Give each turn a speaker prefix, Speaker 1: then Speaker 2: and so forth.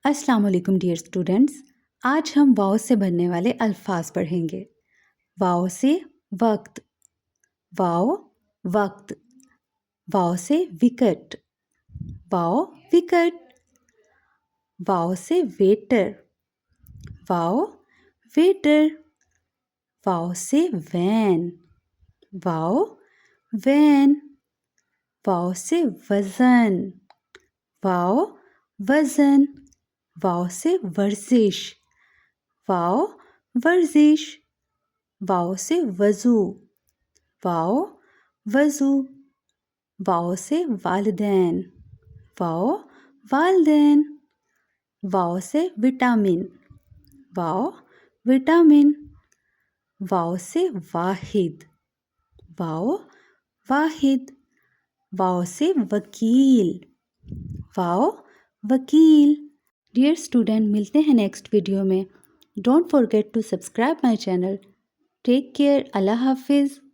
Speaker 1: السلام علیکم dear students, آج ہم واؤ سے بننے والے الفاظ پڑھیں گے۔ واؤ سے وقت، واؤ وقت، واؤ سے وکٹ، واؤ وکٹ، واؤ سے ویٹر، واؤ ویٹر، واؤ سے وین، واؤ وین، واؤ سے وزن، واؤ وزن، واؤ سے ورزش، واؤ ورزش، واؤ سے وضو، واؤ وضو، واؤ سے والدین، واؤ والدین، واؤ سے وٹامن، واؤ وٹامن، واؤ سے واحد، واؤ واحد، واؤ سے وکیل، واؤ وکیل۔ ڈیئر اسٹوڈنٹ، ملتے ہیں نیکسٹ ویڈیو میں۔ Don't forget to subscribe my channel. Take care. اللہ حافظ۔